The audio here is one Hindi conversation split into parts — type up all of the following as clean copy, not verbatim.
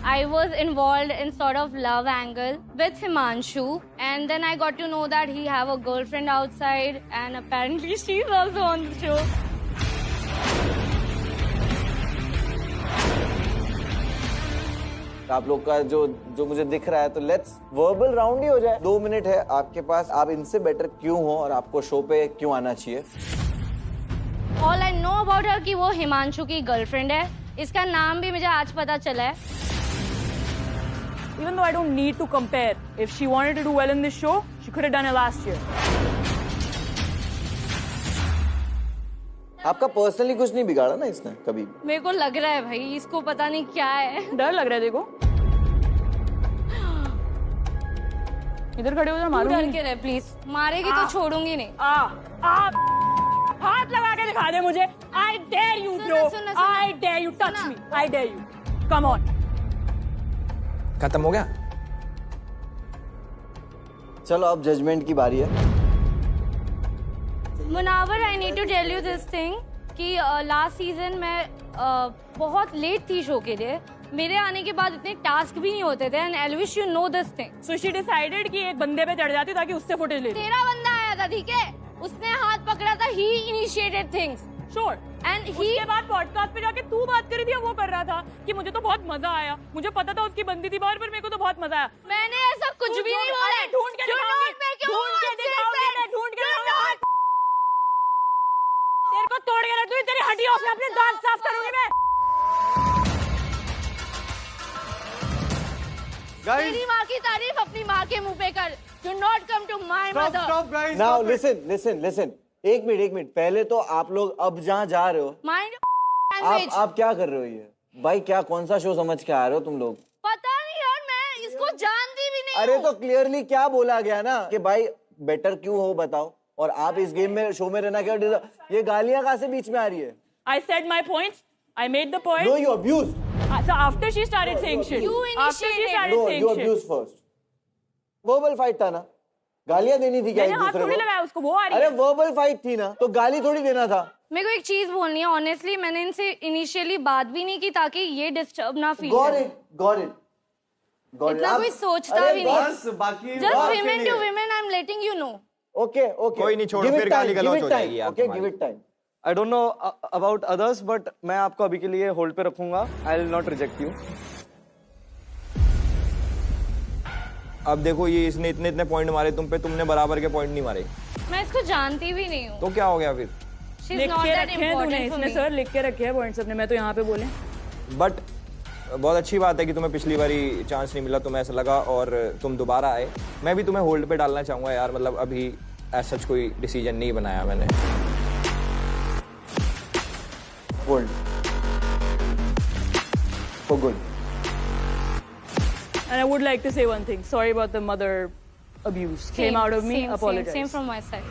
I was involved in sort of love angle with Himanshu, and then I got to know that he have a girlfriend outside, and apparently she's also on the show. आप लोग का जो मुझे दिख रहा है, तो लेट्स वर्बल राउंड ही हो जाए। 2 मिनट है आपके पास, आप इनसे बेटर क्यों हो और आपको शो पे क्यों आना चाहिए? All I know about her कि वो हिमांशु की गर्लफ्रेंड है। इसका नाम भी मुझे आज पता चला है। Even though I don't need to compare, if she wanted to do well in this show, she could have done it last year. आपका पर्सनली कुछ नहीं बिगाड़ा ना इसने कभी? मेरे को लग रहा है भाई, इसको पता नहीं क्या है। डर लग रहा है देखो। इधर खड़े हो जा, मारूंगी। डर के रहे प्लीज, मारेगी तो छोड़ूंगी नहीं। हाथ लगा के दिखा दे मुझे। I dare you, bro. I dare you, touch me. I dare you. Come on. खत्म हो गया? चलो अब जजमेंट की बारी है। Munawar, I need to tell you this thing कि लास्ट सीजन में बहुत लेट थी शो के लिए। मेरे आने के बाद इतने टास्क भी नहीं होते थे, and I wish you know this thing. So she decided कि एक बंदे पे चढ़ जाती ताकि उससे फुटेज ले। तेरा बंदा आया था, ठीक है? उसने हाथ पकड़ा था, he initiated things. Sure. And he उसके बाद पॉडकास्ट पे जाके तू बात करी थी, वो कर रहा था कि मुझे तो बहुत मजा आया। मुझे पता था उसकी बंदी थी बाहर, पर मेरे को तो बहुत मजा आया। मैंने ऐसा कुछ भी नहीं बोला। ढूंढ के दिखाऊंगी, ढूंढ के तेरे को तोड़ के रख दूंगी, तेरी हड्डियों से अपने दांत साफ करूंगी मैं। तेरी माँ की तारीफ अपनी माँ के मुंह पे कर। Do not come to my mother. Stop, guys. Now stop listen. एक मिनट। पहले तो आप लोग अब जहाँ जा रहे हो, Mind your language. आप क्या कर रहे हो ये? भाई क्या कौन सा शो समझ के आ रहे हो तुम लोग? पता नहीं यार, मैं इसको जानती भी नहीं अरे हूँ। तो क्लियरली क्या बोला गया ना कि भाई बेटर क्यों हो बताओ, और आप इस गेम में शो में रहना क्या? ये गालियां कहाँ से बीच में आ रही है? I said my points. I made the point. No, you abused. So after she started saying shit. You After she initiated. started No, saying you shit. abused first. Verbal fight था ना, गालियां देनी थी क्या एक मैंने हाथ दूसरे थोड़ी को? लगाया उसको, वो आ रही अरे है। वर्बल फाइट थी ना, तो गाली थोड़ी देना था। मेरे को एक चीज बोलनी है, ऑनेस्टली मैंने इनसे इनिशियली बात भी नहीं की ताकि ये डिस्टर्ब ना फील Got करे। it, got it. इतना कोई सोचता अरे भी नहीं। बस बाकी Just बात women नहीं to है। women, I'm letting you know. Okay. कोई नहीं, छोड़ो, Give it फिर time, गाली गलौज give it हो time. जाएगी यार Okay, तुम्हारी। give it time. I don't know about others, but मैं आपको अभी के लिए होल्ड पे रखूंगा। I will not reject you. अब देखो, ये इसने इतने पॉइंट मारे तुम पे, तुमने बराबर के पॉइंट नहीं मारे, मैं इसको जानती भी नहीं हूँ। तो क्या हो गया फिर? She's लिख not के that रखे हैं तूने, important for इसने me. सर लिख के रखे हैं पॉइंट्स अपने, मैं तो यहाँ पे बोले। बट बहुत अच्छी बात है कि तुम्हें पिछली बारी चांस नहीं मिला, तुम्हें ऐसा लगा और तुम दोबारा आए। मैं भी तुम्हें होल्ड पे डालना चाहूंगा यार, मतलब अभी एज सच कोई डिसीजन नहीं बनाया मैंने। Hold. For good. And I would like to say one thing. Sorry about the mother abuse. Came out of me. Apologize. Same from my side.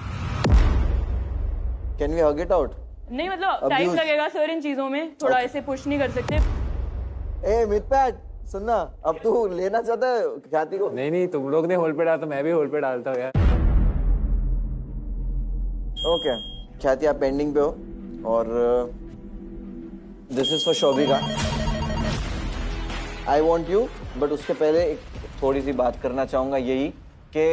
Can we hug it out? नहीं मतलब टाइम Abuse. लगेगा सर इन चीजों में, थोड़ा ऐसे पुश नहीं कर सकते। ए मितपैट, सुनना, अब तू लेना चाहता है ख्याति को? नहीं, तुम लोग ने होल्ड पे डाला तो मैं भी होल्ड पे डालता हूँ यार। ओके, ख्याति आप पेंडिंग पे हो, और this is for Shobhika. I want you, but उसके पहले एक थोड़ी सी बात करना चाहूंगा, यही कि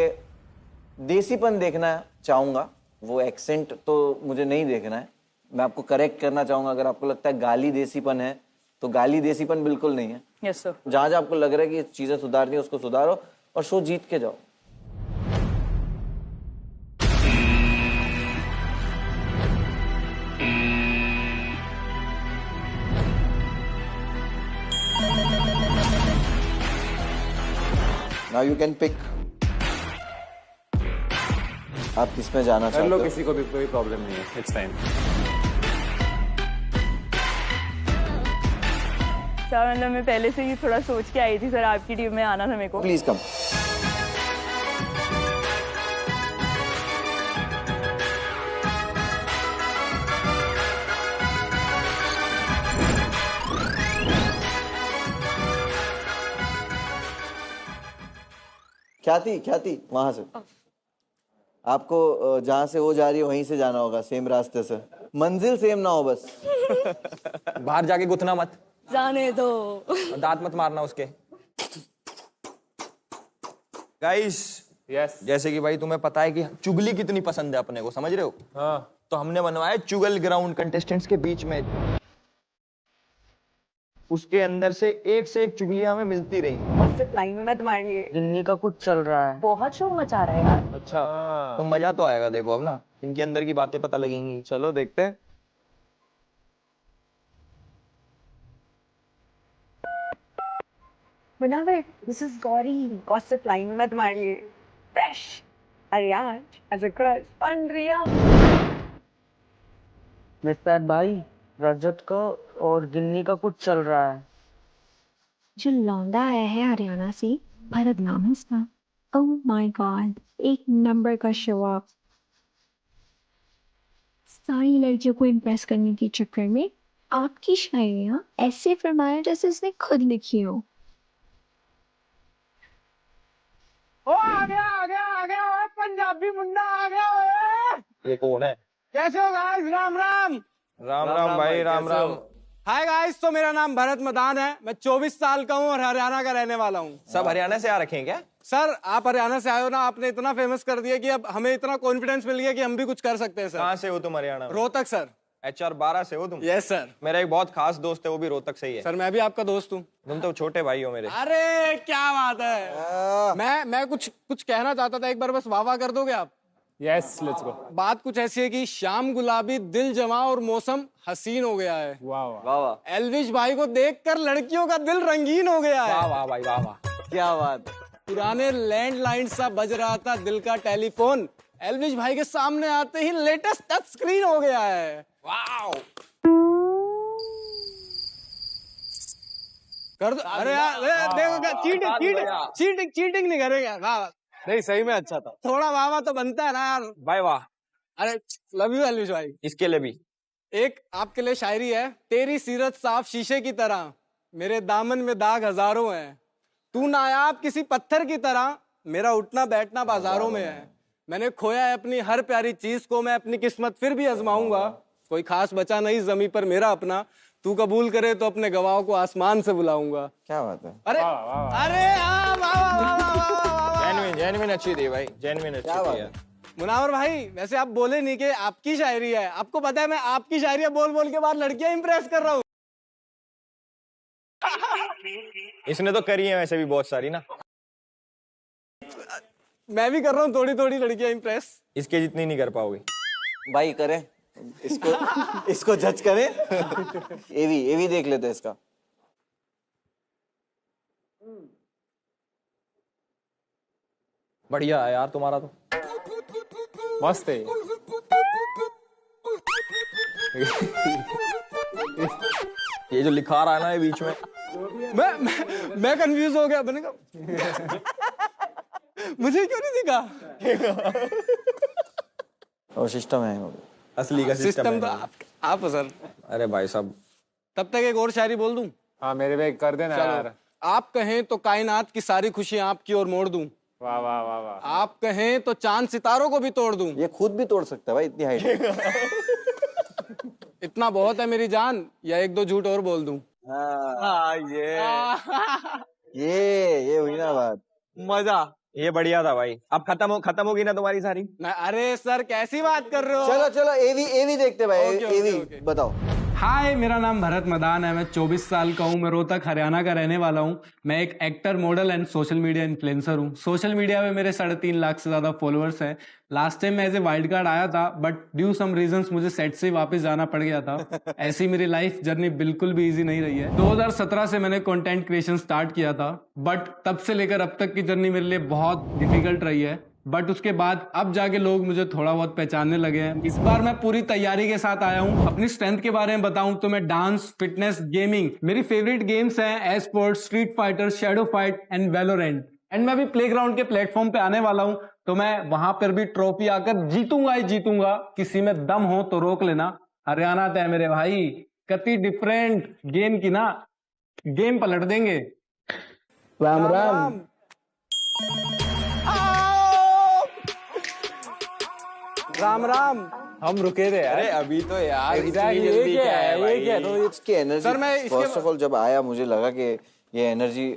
देसीपन देखना चाहूंगा। वो एक्सेंट तो मुझे नहीं देखना है। मैं आपको करेक्ट करना चाहूंगा, अगर आपको लगता है गाली देसीपन है, तो गाली देसीपन बिल्कुल नहीं है। Yes sir. जहां जहां आपको लग रहा है कि चीजें सुधारनी है, उसको सुधारो और शो जीत के जाओ। Now you can pick. आप किसमें जाना कर चाहते लो, हो? किसी को भी कोई प्रॉब्लम नहीं है, इट्स फाइन। सर मतलब मैं पहले से ही थोड़ा सोच के आई थी सर, आपकी टीम में आना था मेरे को। Please come. ख्याति वहां से आपको जहां से वो जा रही है वहीं से जाना होगा, सेम रास्ते से। मंजिल सेम ना हो बस। बाहर जाके गुथना मत। जाने दो। दांत मत मारना उसके। गाइस यस जैसे कि भाई तुम्हें पता है कि चुगली कितनी पसंद है अपने को, समझ रहे हो? हाँ तो हमने बनवाया चुगल ग्राउंड कंटेस्टेंट्स के बीच में। उसके अंदर से एक चुगलियां हमें मिलती रही। लाइन में तुम्हारी जिंदगी का कुछ चल रहा है। बहुत शोर मचा रहा है यार। अच्छा तो मजा तो आएगा, देखो अब ना इनके अंदर की बातें पता लगेंगी। चलो देखते हैं। Munawar, this is Gauri. Gossip line में तुम्हारी fresh. Aryan as a crush on Riya. Mister भाई, रजत का और गिन्नी का कुछ चल रहा है। जो लौंडा आया है हरियाणा से, भरत नाम है उसका। ओह माय गॉड, एक नंबर का शो ऑफ। सारी लड़कियों को इम्प्रेस करने के चक्कर में आपकी शायरियाँ ऐसे फरमाया जैसे उसने खुद लिखी हो। आ गया पंजाबी मुंडा आ गया। ये कौन है? कैसे हो गाइस? राम राम। राम राम भाई, राम राम। हाय गाइस, तो मेरा नाम भरत मदान है। मैं 24 साल का हूँ और हरियाणा का रहने वाला हूँ। सब हरियाणा से आ रखे हैं क्या? सर आप हरियाणा से आए हो ना, आपने इतना फेमस कर दिया कि अब हमें इतना कॉन्फिडेंस मिल गया कि हम भी कुछ कर सकते हैं सर। कहाँ से हो तुम हरियाणा में? रोहतक सर। HR 12 से हो तुम? Yes sir. मेरा एक बहुत खास दोस्त है, वो भी रोहतक से ही है। सर मैं भी आपका दोस्त हूँ। तुम तो छोटे भाई हो मेरे। अरे क्या बात है। मैं कुछ कहना चाहता था, एक बार बस वाह वाह कर दोगे आप? Yes let's go. बात कुछ ऐसी है कि शाम गुलाबी, दिल जमा और मौसम हसीन हो गया है। वाह वाह वाह। एल्विश भाई को देखकर लड़कियों का दिल रंगीन हो गया है। वाह वाह भाई, वाह वाह। क्या बात। पुराने लैंडलाइन सा बज रहा था दिल का टेलीफोन, एल्विश भाई के सामने आते ही लेटेस्ट टच स्क्रीन हो गया है। वाओ। कर दो। अरे यार देखो, चीटिंग नहीं करेगा। वाह नहीं, सही में अच्छा था। थोड़ा वाह तो बनता है ना यार। भाई वाह। अरे लव यू एल्विश भाई। इसके लिए भी एक आपके लिए शायरी है। तेरी सीरत साफ शीशे की तरह, मेरे दामन में दाग हजारों हैं। तू नायाब किसी पत्थर की तरह, मेरा उठना बैठना बाजारों में है। मैंने खोया है अपनी हर प्यारी चीज को, मैं अपनी किस्मत फिर भी आजमाऊंगा। कोई खास बचा नहीं जमी पर मेरा अपना, तू कबूल करे तो अपने गवाहों को आसमान से बुलाऊंगा। क्या बात है। अरे अरे जेन्युइन अच्छी थी भाई, जेन्युइन अच्छी थी यार। मुनावर भाई, वैसे आप बोले नहीं कि आपकी शायरी है। आपको पता है मैं आपकी शायरी बोल बोल के बाद लड़कियां इंप्रेस कर रहा हूँ। इसने तो करी है वैसे भी बहुत सारी ना। मैं भी कर रहा हूँ थोड़ी थोड़ी लड़कियां इंप्रेस। इसके जितनी नहीं कर पाओगे भाई करें इसको जज करें। एवी देख लेते हैं इसका। बढ़िया है यार तुम्हारा तो। मस्त है। ये जो लिखा रहा है ना ये बीच में, मैं कंफ्यूज हो गया। मैंने कहा मुझे क्यों नहीं दिखा। और सिस्टम है असली का सिस्टम तो है। आप सर। अरे भाई साहब, तब तक एक और शायरी बोल दूं? हाँ मेरे पे कर देना यार। आप कहें तो कायनात की सारी खुशियां आपकी ओर मोड़ दूं। वाह वाह वाह वाह। आप कहें तो चांद सितारों को भी तोड़ दूं। ये खुद भी तोड़ सकता है भाई, इतनी हाइट। इतना बहुत है मेरी जान, या एक दो झूठ और बोल दूं? ये हुई ना बात। मजा। ये बढ़िया था भाई। अब खत्म होगी ना तुम्हारी सारी? अरे सर कैसी बात कर रहे हो। चलो एवी देखते भाई। एवी बताओ। हाय, मेरा नाम भरत मदान है। मैं 24 साल का हूँ। मैं रोहतक हरियाणा का रहने वाला हूँ। मैं एक actor, model and social media influencer हूँ। सोशल मीडिया में मेरे 3.5 लाख से ज्यादा फॉलोअर्स हैं। लास्ट टाइम मैं एज ए वाइल्ड कार्ड आया था, बट ड्यू सम रीजंस मुझे सेट से वापस जाना पड़ गया था। ऐसी मेरी लाइफ जर्नी बिल्कुल भी इजी नहीं रही है। 2017 से मैंने कंटेंट क्रिएशन स्टार्ट किया था, बट तब से लेकर अब तक की जर्नी मेरे लिए बहुत डिफिकल्ट रही है। बट उसके बाद अब जाके लोग मुझे थोड़ा बहुत पहचानने लगे हैं। इस बार मैं पूरी तैयारी के साथ आया हूँ। अपनी स्ट्रेंथ के बारे में बताऊं तो मैं डांस, फिटनेस, गेमिंग, मेरी फेवरेट गेम्स हैं esport, Street Fighter, Shadow Fight and Valorant. And मैं भी प्लेग्राउंड के प्लेटफॉर्म पे आने वाला हूं, तो मैं वहां पर भी ट्रॉफी आकर जीतूंगा ही जीतूंगा। किसी में दम हो तो रोक लेना। हरियाणा तय मेरे भाई, कति डिफरेंट गेम की ना, गेम पलट देंगे। राम राम। राम राम। हम रुके थे यार। अरे अभी तो यार Exactly, इतनी जल्दी ये क्या है, भाई? ये क्या है? तो इसकी एनर्जी सर, मैं इसके फर्स्ट ऑफ ऑल जब आया मुझे लगा कि ये एनर्जी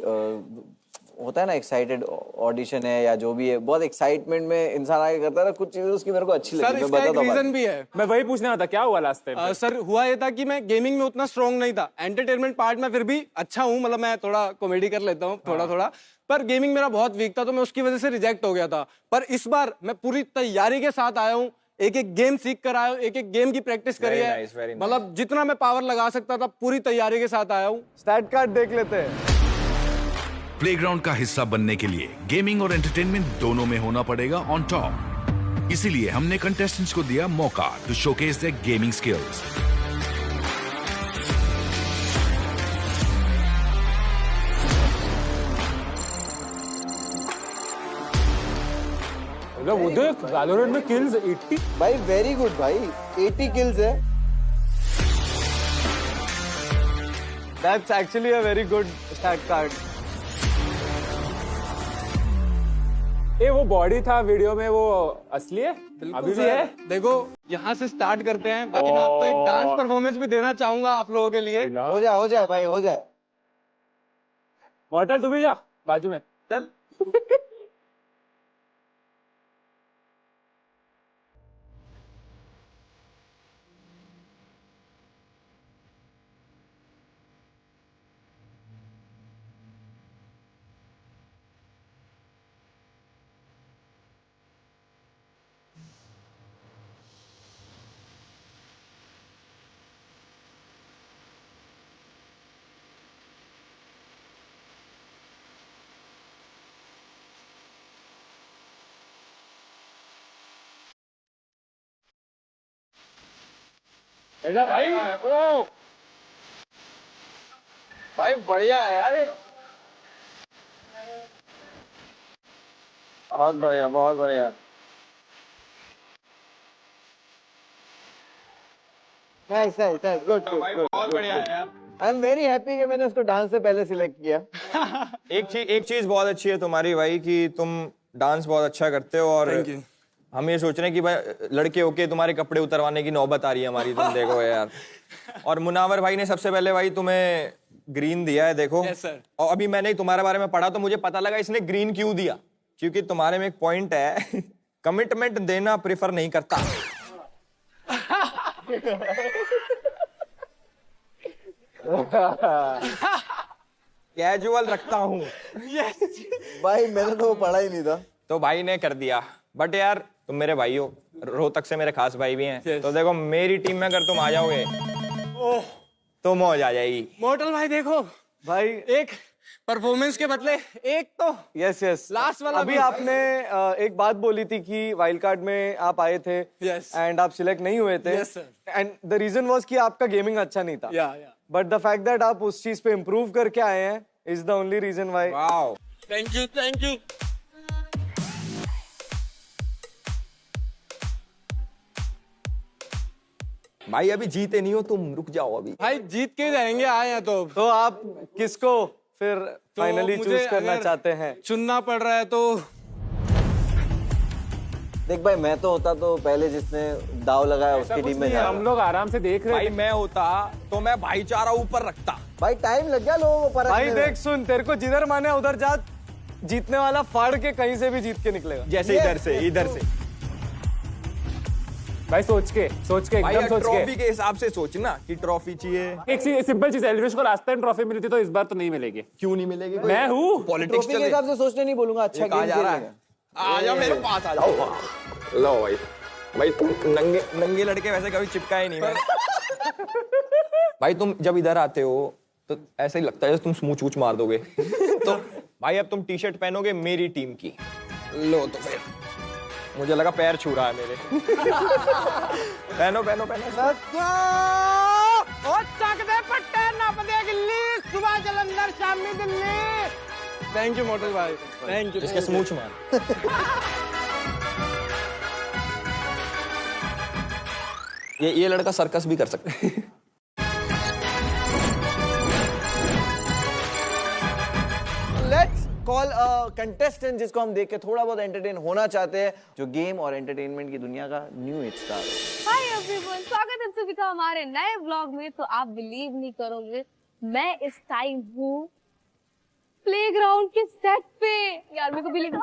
होता है ना, एक्साइटेड ऑडिशन है या जो भी है, बहुत एक्साइटमेंट में इंसान आगे करता है ना, कुछ चीजें उसकी मेरे को अच्छी लगी। सर मैं इसका एक बताता हूँ रीजन भी है। मैं वही पूछने वाला था, क्या हुआ लास्ट टाइम? सर हुआ ये था कि मैं गेमिंग में उतना स्ट्रांग नहीं था, एंटरटेनमेंट पार्ट में फिर भी अच्छा हूँ, मतलब मैं थोड़ा कॉमेडी कर लेता हूँ थोड़ा थोड़ा, पर गेमिंग मेरा बहुत वीक था, तो मैं उसकी वजह से रिजेक्ट हो गया था। पर इस बार मैं पूरी तैयारी के साथ आया हूँ, एक एक गेम सीख कर आया हूँ, एक एक गेम की प्रैक्टिस करी Very है, nice, very nice. मतलब जितना मैं पावर लगा सकता था पूरी तैयारी के साथ आया हूँ। स्टैट कार्ड देख लेते हैं। प्लेग्राउंड का हिस्सा बनने के लिए गेमिंग और एंटरटेनमेंट दोनों में होना पड़ेगा ऑन टॉप। इसीलिए हमने कंटेस्टेंट्स को दिया मौका to showcase their gaming skills. मतलब उधर वैलोरेंट में किल्स 80। भाई वेरी गुड भाई, 80 किल्स है। That's actually a very good stat card. ए वो बॉडी था वीडियो में, वो असली है? अभी भी है? देखो यहाँ से स्टार्ट करते हैं, बाकी मैं आपको एक डांस परफॉर्मेंस भी देना चाहूंगा आप लोगों के लिए। हो जाए भाई, हो जाए। मॉर्टल तू भी जा बाजू में चल। भाई भाई बढ़िया है यार, बहुत बढ़िया, बहुत बढ़िया। Nice nice nice, good good good, बहुत बढ़िया यार। आई एम वेरी हैप्पी कि मैंने उसको डांस से पहले सिलेक्ट किया। एक चीज बहुत अच्छी है तुम्हारी भाई कि तुम डांस बहुत अच्छा करते हो, और Thank you. हम ये सोच रहे हैं कि भाई लड़के होके तुम्हारे कपड़े उतरवाने की नौबत आ रही है हमारी, तुम देखो यार। और मुनावर भाई ने सबसे पहले भाई तुम्हें ग्रीन दिया है, देखो। Yes, sir. और अभी मैंने तुम्हारे बारे में पढ़ा तो मुझे पता लगा इसने ग्रीन क्यों दिया, क्योंकि तुम्हारे में एक पॉइंट है, कमिटमेंट देना प्रेफर नहीं करता। कैजुअल रखता हूँ। भाई मैंने तो वो पढ़ा ही नहीं था। तो भाई ने कर दिया, बट यार तुम मेरे भाई हो, रोहतक से मेरे खास भाई भी हैं। Yes. तो देखो मेरी टीम में अगर तुम आ जाओगे तो मौज आ जाएगी। मॉर्टल भाई देखो भाई एक परफॉर्मेंस के बदले एक तो यस यस, लास्ट वाला अभी भी। आपने एक बात बोली थी कि वाइल्ड कार्ड में आप आए थे Yes. एंड आप सिलेक्ट नहीं हुए थे। Yes, sir. And the reason was कि आपका गेमिंग अच्छा नहीं था, या बट द फैक्ट दैट आप उस चीज पे इम्प्रूव करके आए हैं is the only reason why. Wow, thank you thank you. भाई अभी जीते नहीं हो तुम, रुक जाओ अभी। भाई जीत के जाएंगे, आए हैं तो आप किसको फिर फाइनली मुझे चूज करना अगर चाहते हैं? चुनना पड़ रहा है तो देख भाई, मैं तो होता तो पहले जिसने दाव लगाया उसकी टीम में हम लोग आराम से देख रहे भाई थे। मैं होता तो मैं भाईचारा ऊपर रखता। भाई टाइम लग गया लोगों को परखने भाई में। देख सुन, तेरे को जिधर माने उधर जा, जीतने वाला फाड़ के कहीं से भी जीत के निकलेगा। जैसे इधर से भाई सोच के भाई एकदम सोच ट्रॉफी के हिसाब से सोचना कि ट्रॉफी चाहिए। के। एक सिंपल चीज, एल्विश को लास्ट टाइम ट्रॉफी मिली थी, तो इस बार तो नहीं मिलेगी। क्यों नहीं मिलेगी? मैं हूँ पॉलिटिक्स ट्रॉफी के हिसाब से सोचने नहीं बोलूंगा, अच्छा कहा गेम जा रहा है। खेलेगा। आ जाओ मेरे पास, आ जाओ। लो भाई, भाई तुम नंगे लड़के वैसे कभी चिपकाए नहीं मैं। भाई तुम जब इधर आते हो तो ऐसा ही लगता है जैसे तुम स्मूच वूच मार दोगे। तो भाई अब तुम टी शर्ट पहनोगे मेरी टीम की। लो तो फिर मुझे लगा पैर छू रहा है मेरे। पहनो पहनो पहनो थैंक यू मॉडल भाई, थैंक यू। इसके स्मूच मार। ये लड़का सर्कस भी कर सकता है। लेट्स कॉल कंटेस्टेंट जिसको हम देख के थोड़ा बहुत एंटरटेन होना चाहते हैं, जो गेम और एंटरटेनमेंट की दुनिया का न्यू एज स्टार है। हाय एवरीवन, स्वागत है सभी का हमारे नए व्लॉग में। तो आप बिलीव नहीं करोगे, मैं इस टाइम हूँ प्लेग्राउंड के सेट पे। यार मेरे को बिलीव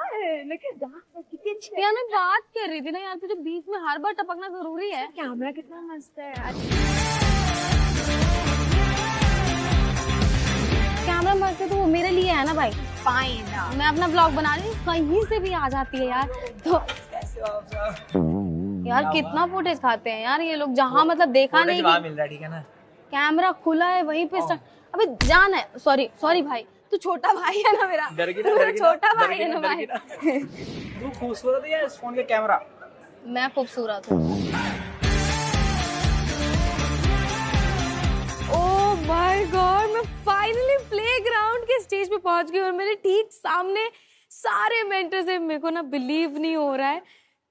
यार मैं बात कर रही थी ना यार, तुझे बीच में हर बार टपकना जरूरी है। कैमरा कितना मस्त है यार। कैमरा मस्त है तो वो मेरे लिए है ना भाई। फाइन, मैं अपना व्लॉग बना रही हूँ, कहीं से भी आ जाती है यार। तो यार कितना फुटेज खाते हैं यार ये लोग, जहाँ मतलब देखा नहीं मिल रहा, ठीक है ना। कैमरा खुला है वहीं पे अबे जान है। सॉरी भाई, तू छोटा भाई है ना मेरा, छोटा भाई है ना भाई। तू खूबसूरत है या इस फोन के कैमरा? मैं खूबसूरत हूँ। ओह माय गॉड, मैं फाइनली प्लेग्राउंड के स्टेज पे पहुंच गई और मेरे ठीक सामने सारे मेंटर्स हैं। मेरे को ना बिलीव नहीं हो रहा है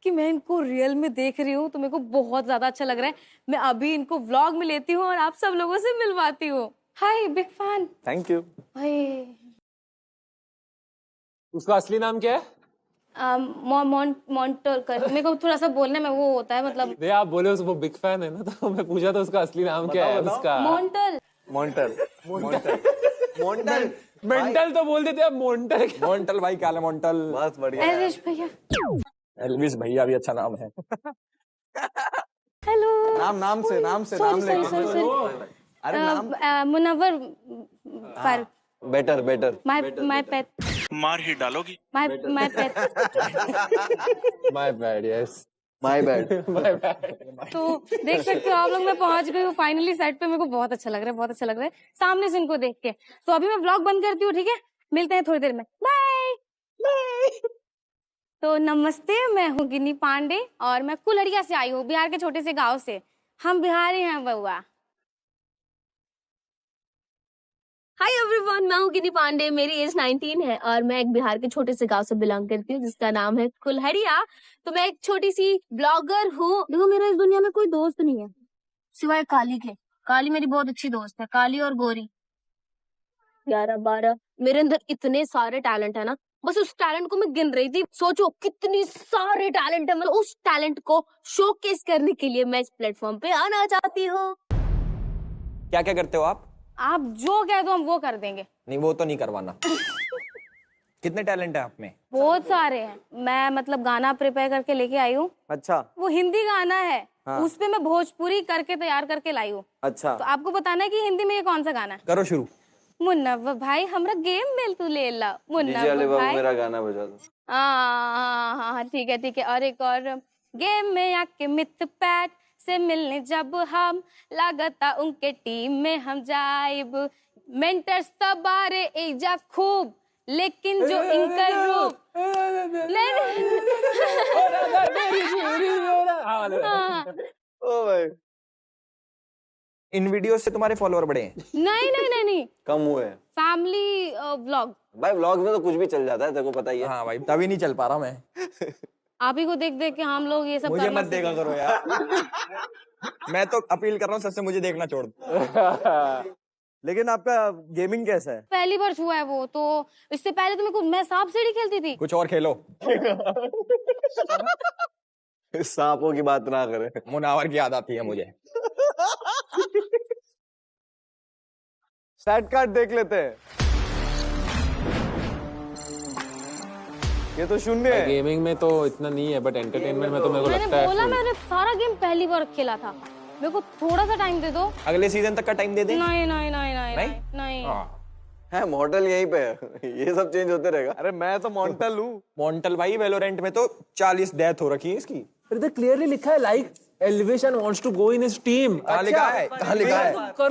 कि मैं इनको रियल में देख रही हूँ, तो मेरे को बहुत ज्यादा अच्छा लग रहा है। मैं अभी इनको व्लॉग में लेती हूँ और आप सब लोगों से मिलवाती हूँ। हाय, बिग फैन। Thank you. उसका असली नाम क्या है? मॉन्टर कर, मेरे को थोड़ा सा बोलने में वो होता है मतलब। नहीं, आप बोले वो बिग फैन है ना, तो मैं पूछा था उसका असली नाम क्या है उसका। मोंटल। मेंटल तो बोल देते हैं, मोंटल। मोंटल भाई, क्या है मोंटल? बस बढ़िया। एलविश भैया। एल्विस भैया भी अच्छा नाम है। हेलो। नाम से नाम लेके। अरे नाम Munawar Faruqui. Better my pet. मार ही डालोगी। My pet. My bad, yes my bad. तो देख सकते हो आप लोग, मैं पहुंच गई हूँ फाइनली सेट पे। मेरे को बहुत अच्छा लग रहा है सामने से इनको देख के। तो अभी मैं व्लॉग बंद करती हूँ, ठीक है? मिलते हैं थोड़ी देर में, बाय। तो नमस्ते, मैं हूँ गिनी पांडे और मैं कुल्हड़िया से आई हूँ, बिहार के छोटे से गांव से। हम बिहारी हैं बउआ। हाय एवरीवन, मैं हूँ गिनी पांडे, मेरी एज 19 है और मैं एक बिहार के छोटे से गांव से बिलोंग करती हूँ जिसका नाम है कुल्हड़िया। तो मैं एक छोटी सी ब्लॉगर हूँ। देखो, मेरा इस दुनिया में कोई दोस्त नहीं है सिवाय काली के। काली मेरी बहुत अच्छी दोस्त है, काली और गोरी। 11-12 मेरे अंदर इतने सारे टैलेंट है ना, बस उस टैलेंट को मैं गिन रही थी। सोचो कितनी सारे टैलेंट है, मतलब उस टैलेंट को शोकेस करने के लिए मैं इस प्लेटफॉर्म पे आना चाहती हूँ। क्या क्या करते हो आप? आप जो कह दो हम वो कर देंगे। नहीं, वो तो नहीं करवाना। कितने टैलेंट है आप में? बहुत सारे हैं। मैं मतलब गाना प्रिपेयर करके लेके आई हूँ। अच्छा। वो हिंदी गाना है। हाँ। उस पे मैं भोजपुरी करके तैयार करके लाई हूँ। अच्छा। तो आपको बताना है कि हिंदी में ये कौन सा गाना है। करो शुरू। मुन्नव्व भाई हमरा गेम में तू ले ला। मुन्नव्व भाई मेरा गाना बजा दो। हाँ, ठीक है। और एक और, गेम में आके मिथ पैट से मिलने जब हम, लागता उनके टीम में हम जाइब। मेंटर्स तबारे एजा खूब, लेकिन जो इनकर रूप ओ भाई, इन वीडियो से तुम्हारे फॉलोअर बढ़े हैं? नहीं कम हुए। Family vlog. भाई व्लॉग में तो कुछ भी चल जाता है, तेरे को पता ही है। हाँ भाई, तभी नहीं चल पा रहा मैं। आप ही को देख देख के हम लोग ये सब मुझे मत देखा करो यार। मैं तो अपील कर रहा हूँ सबसे, मुझे देखना छोड़ दो। लेकिन आपका गेमिंग कैसा है? पहली बार हुआ है वो, तो इससे पहले तो मेरे को, मैं सांप सीढ़ी खेलती थी। कुछ और खेलो। सांपों की बात ना करें। मुनावर की याद आती है मुझे। स्टैट कार्ड देख लेते हैं। ये तो 0 है। गेमिंग में तो इतना नहीं है, बट एंटरटेनमेंट में तो मेरे को लगता है। मैंने सारा गेम पहली बार खेला था। मेरे को थोड़ा सा टाइम दे दो। अगले सीजन तक का टाइम दे दे। नहीं। है मॉडल यहीं पे है। ये सब चेंज होते रहेगा। अरे मैं तो मॉन्टल हूँ। मॉन्टल भाई, वेलोरेंट में तो 40 डेथ हो रखी है इसकी। तो क्लियरली लिखा है like elevation wants to go in his team. कहाँ लिखा है?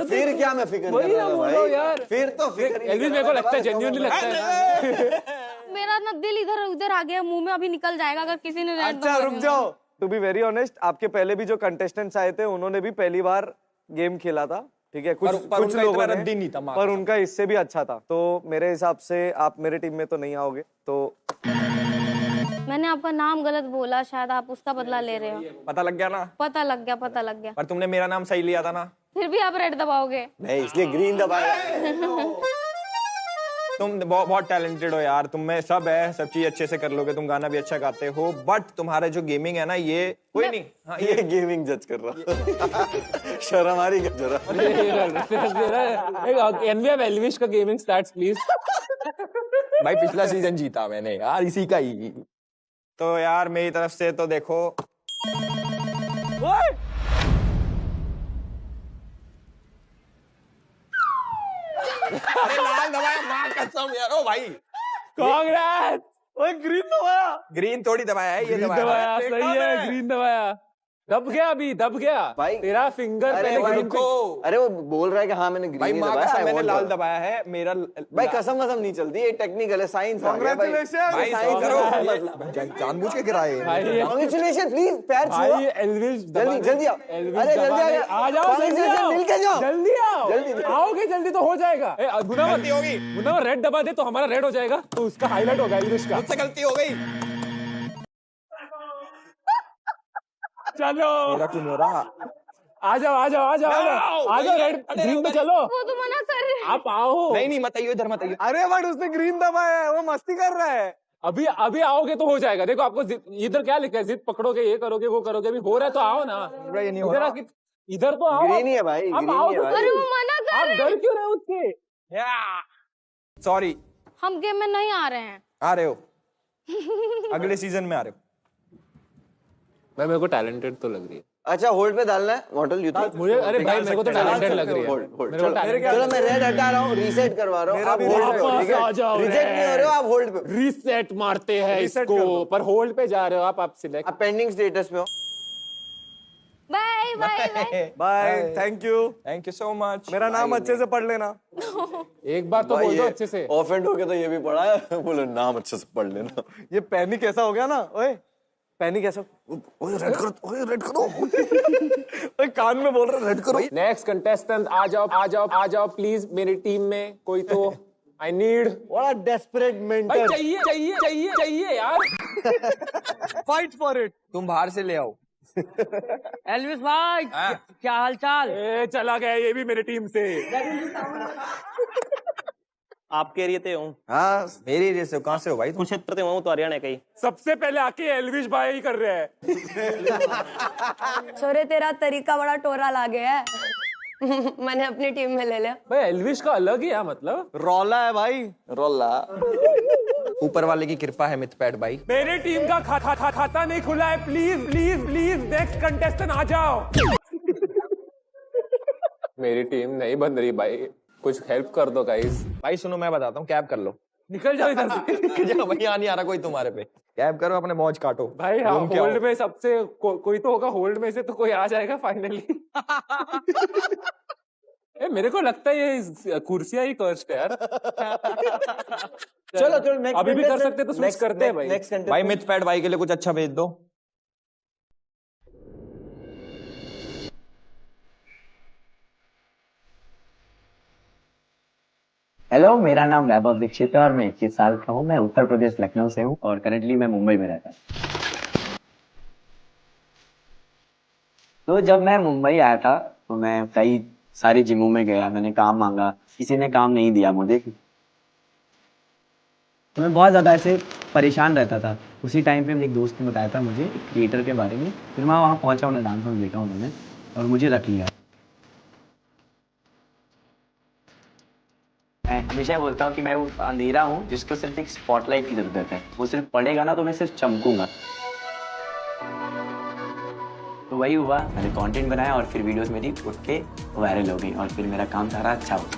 फिर क्या मैं फिक्र वही ना बोलो यार। फिर तो फिक्र। एल्विस मेरे को लगता है जेन्युइनली लगता है। मेरा ना दिल इधर उधर आ गया, मुंह में अभी निकल जाएगा अगर किसी ने। अच्छा रुक जाओ। टू बी वेरी ऑनेस्ट, आपके पहले भी जो कंटेस्टेंट्स आए थे उन्होंने भी पहली बार गेम खेला था, ठीक है? कुछ लोगों ने, पर उनका इससे भी अच्छा था। तो मेरे हिसाब से आप मेरे टीम में तो नहीं आओगे। तो मैंने आपका नाम गलत बोला, शायद आप उसका बदला ले रहे हो। पता लग गया ना? पता लग गया। पर तुमने मेरा नाम सही लिया था ना? फिर भी आप रेड दबाओगे। नहीं, इसलिए ग्रीन दबाया। तुम बहुत टैलेंटेड हो यार, तुम में सब है, सब चीज अच्छे से कर लोगे, तुम गाना भी अच्छा गाते हो, बट तुम्हारा जो गेमिंग है ना ये कोई नहीं। हाँ, ये गेमिंग जज कर रहा शर्म आ रही जरा। एनवीआर एल्विश का गेमिंग स्टैट्स प्लीज। भाई पिछला सीजन जीता मैंने यार, इसी का ही। तो यार मेरी तरफ से तो देखो, अरे लाल दबाया, मां कसम यार। ओ भाई कांग्रेस। ओए ग्रीन दबाया। ग्रीन थोड़ी दबाया है, ये दबाया। सही है, ग्रीन दबाया। दब गया, अभी दब गया भाई। तेरा फिंगर। अरे रुको, अरे वो बोल रहा है कि हाँ मैंने ग्रीन भाई दबाया है, मैंने लाल दबाया है। मेरा भाई कसम नहीं चलती, ये टेक्निकल है, साइंस। कांग्रेचुलेशन भाई, जानबूझ के गिराए। कांग्रेचुलेशन, प्लीज पैर छुओ। भाई एल्विश जल्दी जल्दी आओ, अरे जल्दी आ जाओ, मिलके जाओ, जल्दी आओ, जल्दी आओगे जल्दी तो हो जाएगा। गलती होगी, मुन्नावर रेड दबा दे तो हमारा रेड हो जाएगा, तो उसका हाईलाइट होगा एल्विश का। मुझसे गलती हो गई। चलो मेरा क्यों हो रहा? आ जाओ रेड ग्रीन पे चलो। वो तो मना कर रहे हैं। आप आओ। नहीं मत आइए, इधर मत आइए। अरे बट उसने ग्रीन दबाया है, वो मस्ती कर रहा है। अभी आओगे तो हो जाएगा। देखो आपको इधर क्या लिखा है, जिद पकड़ोगे, ये करोगे, वो करोगे, अभी हो रहा है तो आओ ना। ये नहीं हो रहा। इधर तो आओ। ग्रीन ही है भाई, आप ग्रीन आओ ही तो है भाई। अरे वो मना कर आप रहे डर हैं। क्यों रहे हो उसके? सॉरी, हम गेम में नहीं आ रहे हैं। आ रहे हो अगले सीजन में आ रहे हो। भाई मेरे को टैलेंटेड तो लग रही है। अच्छा होल्ड पे डालना है मॉडल यू थिंक? मुझे अरे भाई मेरे को तो टैलेंटेड लग रही है। होल्ड मेरे को talented- चलो मैं रेड हटा रहा हूँ, रीसेट करवा रहा हूँ, आप होल्ड पे हो, ठीक आ जाओ, है? रिजेक्ट नहीं हो रहे हो आप, होल्ड पे। रीसेट मारते हैं इसको, पर होल्ड पे जा रहे हो आप सिलेक्ट। आप पेंडिंग स्टेटस पे हो। Bye bye bye. Bye, thank you so much. मेरा नाम अच्छे से पढ़ लेना। एक बार तो बोल दो अच्छे से। ऑफेंड हो गया तो ये भी पढ़ा है, बोलो नाम अच्छे से पढ़ लेना। ये पैनिक ऐसा हो गया ना, ओए पैनिक ऐसा, ओए रेड करो ओए कान में बोल रहा रेड करो। नेक्स्ट कंटेस्टेंट आ जाओ प्लीज मेरी टीम में कोई तो। I need. बड़ा डेस्परेट मेंटर। चाहिए यार। Fight for it. तुम बाहर से ले आओ। एल्विस भाई क्या हाल चाल? चला गया ये भी मेरी टीम से। आपके एरिया ते हूँ। हाँ मेरे एरिया से। कहाँ से हो भाई? कुरुक्षेत्र ते हूँ, तो हरियाणा का ही। सबसे पहले आके एल्विश भाई ही कर रहे हैं। छोरे तेरा तरीका बड़ा टोरा लागे है। मैंने अपनी टीम में ले लिया। भाई एल्विश का अलग ही है, मतलब रौला है भाई, रोला। ऊपर वाले की कृपा है मिथपैड भाई। मेरी टीम का खाता नहीं खुला है। प्लीज नेक्स्ट कंटेस्टेंट आ जाओ। मेरी टीम नहीं बन रही भाई, कुछ हेल्प कर दो गाइस। भाई सुनो मैं बताता हूँ, कैब कर लो। निकल जाओ इधर से। भाई यहाँ नहीं आ रहा कोई तुम्हारे पे। कैब करो, अपने मौज काटो भाई। हाँ होल्ड में सबसे कोई तो होगा, होल्ड में से तो कोई आ जाएगा फाइनली। मेरे को लगता है ये कुर्सियां ही कर्स्ड है यार। चलो अभी भी कर सकते तो स्विच करते हैं भाई। भाई मिथपैड भाई के लिए कुछ अच्छा भेज दो। हेलो, मेरा नाम वैभव दीक्षित है और मैं 21 साल का हूँ। मैं उत्तर प्रदेश लखनऊ से हूँ और करंटली मैं मुंबई में रहता हूँ। तो जब मैं मुंबई आया था तो मैं कई सारी जिमों में गया, मैंने काम मांगा, किसी ने काम नहीं दिया मुझे। तो मैं बहुत ज़्यादा ऐसे परेशान रहता था। उसी टाइम पे मेरे एक दोस्त ने बताया था मुझे एक क्रिएटर के बारे में। फिर मैं वहाँ पहुँचा, उन्हें डांस में देखा उन्होंने और मुझे रख लिया। मैं हमेशा बोलता हूँ कि मैं वो अंधेरा हूँ जिसको सिर्फ एक स्पॉटलाइट की जरूरत है। वो सिर्फ पड़ेगा ना तो मैं सिर्फ चमकूंगा। तो वही हुआ, मैंने कंटेंट बनाया और फिर वीडियोस मेरी उठ के वायरल हो गई और फिर मेरा काम सारा अच्छा हुआ।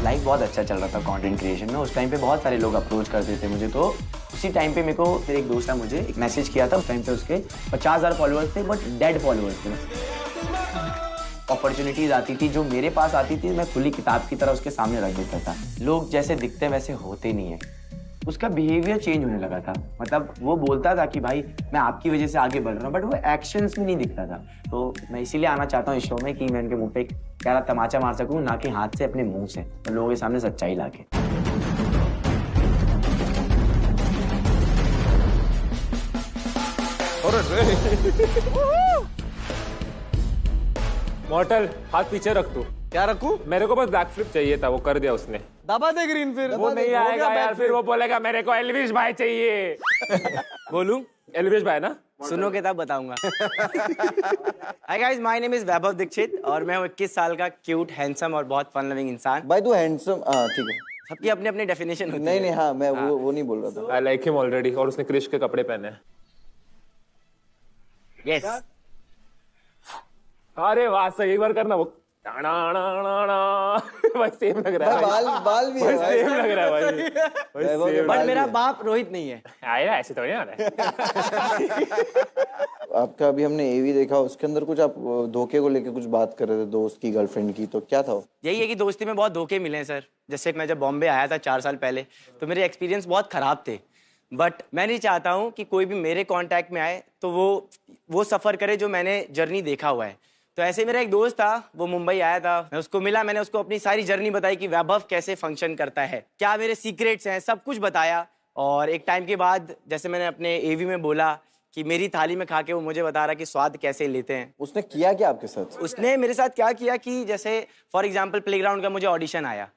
लाइफ बहुत अच्छा चल रहा था कंटेंट क्रिएशन में। उस टाइम पे बहुत सारे लोग अप्रोच करते थे मुझे। तो उसी टाइम पे मेरे को फिर एक दोस्त ने मुझे एक मैसेज किया था। उस टाइम पे उसके 50,000 फॉलोअर्स थे, बट डेड फॉलोअर्स थे। अपॉर्चुनिटीज आती थी जो मेरे पास आती थी, मैं खुली किताब की तरह उसके सामने रख देता था। लोग जैसे दिखते वैसे होते नहीं है। उसका बिहेवियर चेंज होने लगा था। मतलब वो बोलता था कि भाई मैं आपकी वजह से आगे बढ़ रहा हूँ, बट वो एक्शंस में नहीं दिखता था। तो मैं इसीलिए आना चाहता हूँ इस शो में कि मैं उनके मुंह पे प्यारा तमाचा मार सकूँ, ना कि हाथ से, अपने मुंह से, और लोगों के सामने सच्चाई लाके। मॉर्टल हाथ पीछे रख तू। क्या रखूं? मेरे को बस बैक फ्लिप चाहिए था, वो कर दिया उसने। दबा दे ग्रीन फिर। वो नहीं आएगा यार, फिर वो बोलेगा मेरे को एल्विश भाई चाहिए। बोलूं? एल्विश भाई ना? सुनोगे तब बताऊंगा। Hi guys, my name is Vaibhav Dixit और मैं हूं 21 साल का क्यूट, हैंडसम और बहुत फन लविंग इंसान। भाई तू हैंडसम, हाँ ठीक है। सबकी अपनी अपनी डेफिनेशन होती है। नहीं हाँ, मैं वो नहीं बोल रहा था। आई लाइक हिम ऑलरेडी, और उसने क्रिश के कपड़े पहने हैं। यस। अरे वाह, सही, एक बार करना वो। भाई सेम लग रहा है। बाल भी है भाई। सेम लग रहा है भाई। बट मेरा बाप रोहित नहीं है। आया ऐसे थोड़ी ना। आपका अभी हमने एवी देखा, उसके अंदर कुछ आप धोखे को लेके कुछ बात कर रहे थे, दोस्त की, गर्लफ्रेंड की, तो क्या था वो? यही है कि दोस्ती में बहुत धोखे मिले हैं सर। जैसे मैं जब बॉम्बे आया था 4 साल पहले, तो मेरे एक्सपीरियंस बहुत खराब थे। बट मैं नहीं चाहता हूँ कि कोई भी मेरे कांटेक्ट में आए तो वो सफ़र करे जो मैंने जर्नी देखा हुआ है। तो ऐसे मेरा एक दोस्त था, वो मुंबई आया था, मैं उसको मिला, मैंने उसको अपनी सारी जर्नी बताई कि वैभव कैसे फंक्शन करता है, क्या मेरे सीक्रेट्स हैं, सब कुछ बताया। और एक टाइम के बाद जैसे मैंने अपने एवी में बोला कि मेरी थाली में खा के वो मुझे बता रहा कि स्वाद कैसे लेते हैं। उसने किया क्या आपके साथ? उसने मेरे साथ क्या किया कि जैसे फॉर एग्जाम्पल प्लेग्राउंड का मुझे ऑडिशन आया,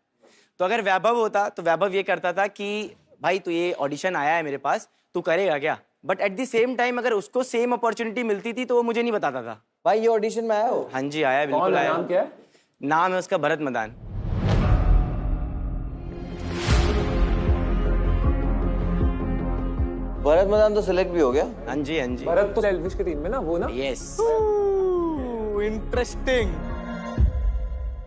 तो अगर वैभव होता तो वैभव ये करता था कि भाई तू ये ऑडिशन आया है मेरे पास, तू करेगा क्या? But at the same time अगर उसको सेम अपॉर्चुनिटी मिलती थी तो वो मुझे नहीं बताता था। भाई ये ऑडिशन में आया हो? हाँ जी आया, बिल्कुल आया। नाम क्या है? नाम है उसका भरत मदान। भरत मदान तो सिलेक्ट भी हो गया? हाँ जी हाँ जी। भरत तो एल्विश की टीम में ना, वो ना? यस। इंटरेस्टिंग।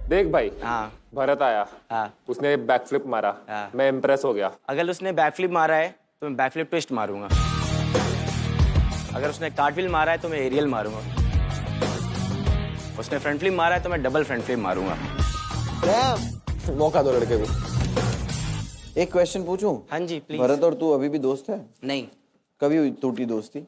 देख भाई, हाँ भरत आया, हाँ, उसने बैक फ्लिप मारा, हाँ। मैं इम्प्रेस हो गया। अगर उसने बैकफ्लिप मारा है तो मैं बैकफ्लिप ट्विस्ट मारूंगा। अगर उसने कार्टव्हील मारा है तो मैं एरियल मारूंगा। उसने फ्रंट फ्लिप मारा है तो मैं डबल फ्रंट फ्लिप मारूंगा। मौका दो लड़के को। एक क्वेश्चन पूछूं? हाँ जी प्लीज। भरत और तू अभी भी दोस्त है? नहीं। कभी हुई टूटी दोस्ती?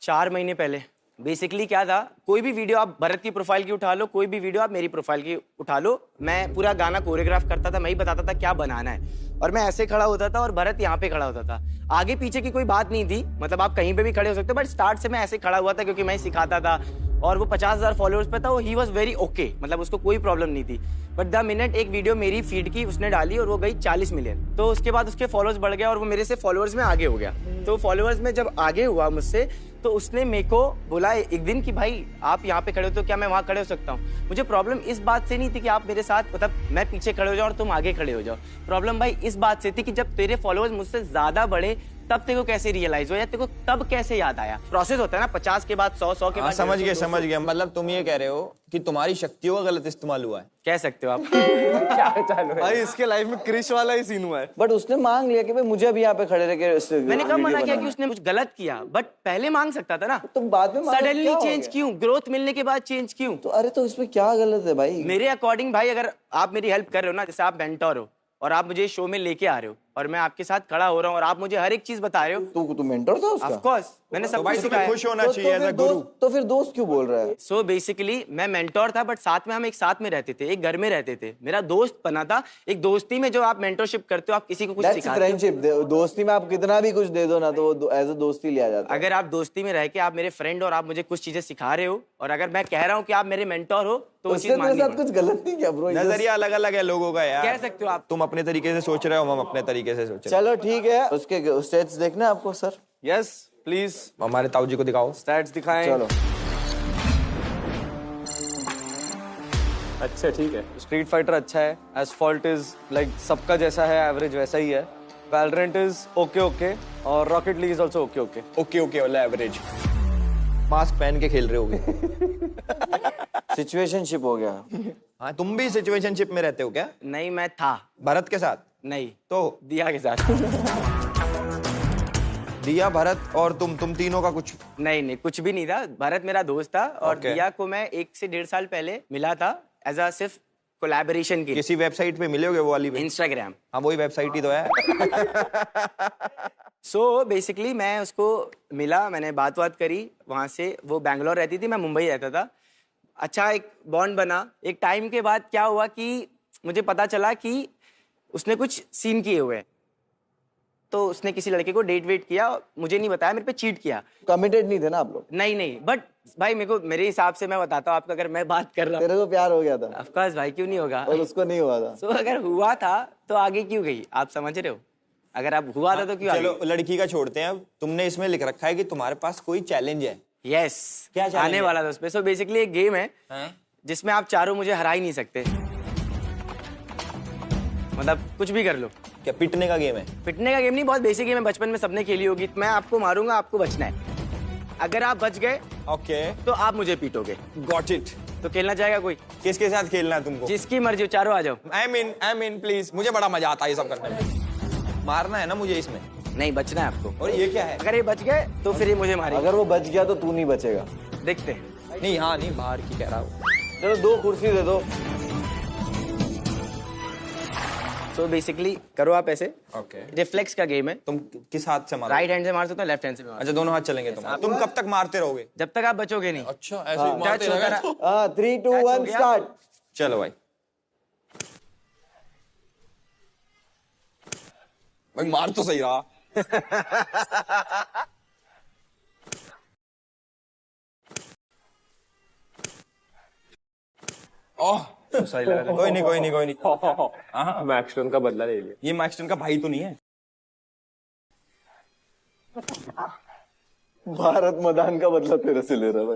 4 महीने पहले। बेसिकली क्या था, कोई भी वीडियो आप भरत की प्रोफाइल की उठा लो, कोई भी वीडियो आप मेरी प्रोफाइल की उठा लो, मैं पूरा गाना कोरियोग्राफ करता था, मैं ही बताता था क्या बनाना है। और मैं ऐसे खड़ा होता था और भरत यहाँ पे खड़ा होता था। आगे पीछे की कोई बात नहीं थी, मतलब आप कहीं पे भी खड़े हो सकते हो, बट स्टार्ट से मैं ऐसे खड़ा हुआ था क्योंकि मैं सिखाता था। और वो 50,000 फॉलोअर्स पे था, वो ही वॉज वेरी ओके, मतलब उसको कोई प्रॉब्लम नहीं थी। बट द मिनट एक वीडियो मेरी फीड की उसने डाली और वो गई 40 मिलियन, तो उसके बाद उसके फॉलोअर्स बढ़ गया और वो मेरे से फॉलोअर्स में आगे हो गया। तो फॉलोअर्स में जब आगे हुआ मुझसे, तो उसने मेरे को बोला एक दिन कि भाई आप यहाँ पे खड़े हो तो क्या मैं वहाँ खड़े हो सकता हूँ? मुझे प्रॉब्लम इस बात से नहीं थी कि आप मेरे साथ, मतलब मैं पीछे खड़े हो जाओ और तुम आगे खड़े हो जाओ। प्रॉब्लम भाई इस बात से थी कि जब तेरे फॉलोअर्स मुझसे ज्यादा बढ़े तब तेरे को कैसे रियलाइज हो, या तेरे को तब कैसे याद आया? प्रोसेस होता है ना, 50 के बाद 100, 100 के बाद। समझ गया। मतलब तुम ये कह रहे हो कि तुम्हारी शक्तियों का गलत इस्तेमाल हुआ है? कह सकते हो आप। क्या चालू है भाई इसके लाइफ में क्रिश वाला ही सीन हुआ है। बट उसने मांग लिया कि भाई मुझे अभी यहाँ पे खड़े रह के मैंने कब मना किया कि उसने कुछ गलत किया? बट पहले मांग सकता था ना। तुम बाद में सडनली चेंज क्यों? ग्रोथ मिलने के बाद चेंज क्यों? तो अरे तो इसमें क्या गलत है भाई? मेरे अकॉर्डिंग भाई, अगर आप मेरी हेल्प कर रहे हो ना, जैसे आप मेंटर हो और आप मुझे शो में लेके आ रहे हो और मैं आपके साथ खड़ा हो रहा हूँ और आप मुझे हर एक चीज बता रहे हो। तू मेंटर था उसका? ऑफ कोर्स, मैंने सब कुछ सिखाया। खुश होना चाहिए एज अ गुरु। तो फिर दोस्त क्यों बोल रहा है? सो बेसिकली मैं मेंटोर था, बट साथ में हम एक साथ में रहते थे, एक घर में रहते थे। मेरा दोस्त बना था। एक दोस्ती में जो आप मेंटरशिप करते हो, आप किसी को कुछ सिखाते हो। फ्रेंडशिप। दोस्ती में आप कितना भी कुछ दे दो ना, तो वो एज अ दोस्ती लिया जाता है। अगर आप दोस्ती में रह के आप मेरे फ्रेंड और आप मुझे कुछ चीजें सिखा रहे हो, और अगर मैं कह रहा हूँ कि आप मेरे मेंटोर हो, तो वो चीज मेरे साथ कुछ गलत नहीं किया ब्रो। नजरिया अलग अलग है लोगों का यार। कह सकते हो आप। तुम अपने तरीके से सोच रहे हो, हम अपने तरीके से सोच रहे चलो ठीक है, उसके स्टेट्स देखना है आपको सर? Yes please. हो। हमारे ताऊ जी को दिखाओ स्टैट्स दिखाएं। चलो अच्छा ठीक है। स्ट्रीट फाइटर अच्छा है, एसफॉल्ट इज लाइक सबका जैसा है, एवरेज वैसा ही है। वैलोरेंट इज ओके ओके, और rocket league is also okay okay. Okay वाला एवरेज। मास्क पहन के खेल रहे होगे। सिचुएशनशिप हो गया। हाँ, तुम भी सिचुएशनशिप में रहते हो क्या? नहीं, मैं था। भरत के साथ? नहीं, तो दिया के साथ। दिया, भरत और तुम तीनों का कुछ? नहीं, कुछ भी नहीं था। भरत मेरा दोस्त था और दिया को मैं 1 से 1.5 साल पहले मिला था एज अ सिर्फ कोलैबोरेशन के। किसी वेबसाइट पे मिले होगे वो वाली? इंस्टाग्राम। हाँ, वही वेबसाइट ही तो है। सो बेसिकली मैं उसको मिला, मैंने बात करी वहाँ से। वो बैंगलोर रहती थी, मैं मुंबई रहता था। अच्छा एक बॉन्ड बना। एक टाइम के बाद क्या हुआ कि मुझे पता चला कि उसने कुछ सीन किए हुए हैं, तो उसने किसी लड़के को डेट वेट किया, मुझे नहीं बताया, मेरे पे चीट किया। कमिटेड नहीं थे ना आप लोग? नहीं, बट भाई मेरे हिसाब से मैं बताता हूँ आपको, अगर मैं बात कर रहा हूँ, तेरे को प्यार हो गया था? ऑफ कोर्स भाई, क्यों नहीं होगा? और उसको नहीं हुआ था? तो अगर हुआ था तो आगे क्यों गई, आप समझ रहे हो? अगर आप हुआ था तो क्यों आगे? चलो लड़की का छोड़ते हैं, अब तुमने इसमें लिख रखा है कि तुम्हारे पास कोई चैलेंज है। यस, क्या challenge आने है? वाला था उसमें। सो बेसिकली एक गेम है जिसमें आप चारों मुझे हरा ही नहीं सकते, मतलब कुछ भी कर लो। क्या पिटने का गेम है? पिटने का गेम नहीं, बहुत बेसिक गेम है, बचपन में सबने खेली होगी। मैं आपको मारूंगा, आपको बचना है। अगर आप बच गए ओके तो आप मुझे पीटोगे। Got it. तो खेलना चाहेगा कोई? किसके साथ खेलना है तुमको? जिसकी मर्जी, चारों आ जाओ। आई मीन प्लीज, मुझे बड़ा मजा आता है ये सब करने में। मारना है ना मुझे इसमें? नहीं, बचना है आपको। और ये क्या है? अगर ये बच गए तो फिर ये मुझे मारेगा। अगर वो बच गया तो तू नहीं बचेगा। देखते हैं। नहीं, हाँ नहीं, बाहर की कह रहा हूँ। चलो 2 कुर्सी दे दो। तो बेसिकली करो आप ऐसे। ओके। रिफ्लेक्स का गेम है। तुम किस हाथ से मारो? राइट हैंड से मार सकते हो, लेफ्ट हैंड से मार। अच्छा, दोनों हाथ चलेंगे तुम कब तक मारते रहोगे? जब तक आप बचोगे नहीं। अच्छा, ऐसे ही मारते रहोगे? 3 2 1 स्टार्ट। चलो भाई। भाई मार तो सही रहा। ओह, सही लगा। कोई नहीं। मैक्सटोन का बदला ले लिया। ये मैक्सटन का भाई तो नहीं है? भारत मैदान का बदला तेरे से ले रहा है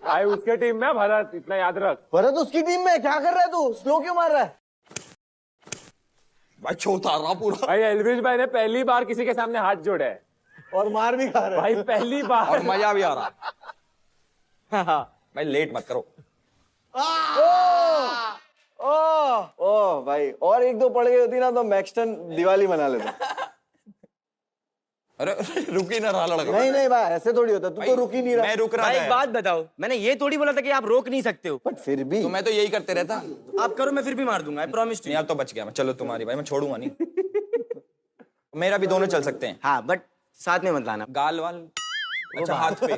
भाई। उसके टीम में भरत, इतना याद रख। भरत उसकी टीम में क्या कर रहा है तू? स्लो क्यों मार रहा है? भाई छोटा रहा पूरा। भाई एल्विश भाई ने पहली बार किसी के सामने हाथ जोड़ा है और मार भी खा रहा है भाई, पहली बार। और मजा भी आ रहा। भाई लेट मत करो। ओ भाई, और 1-2 पड़ गई होती ना तो मैक्सटन दिवाली मना लेता। अरे रुक ही ना रहा लड़का। नहीं भाई, ऐसे थोड़ी होता। तू तो रुक ही नहीं रहा। मैं रुक रहा था। एक बात बताओ, मैंने ये थोड़ी बोला था कि आप रोक नहीं सकते हो। बट फिर भी तो मैं तो यही करते रहता। आप करो, मैं फिर भी मार दूंगा, आई प्रॉमिस टू। यार तो बच गया मैं। चलो तुम्हारी भाई, मैं छोड़ूंगा नहीं। मेरा भी दोनों चल सकते हैं। हाँ, बट साथ में मत लाना। गाल वाल? अच्छा, हाथ पे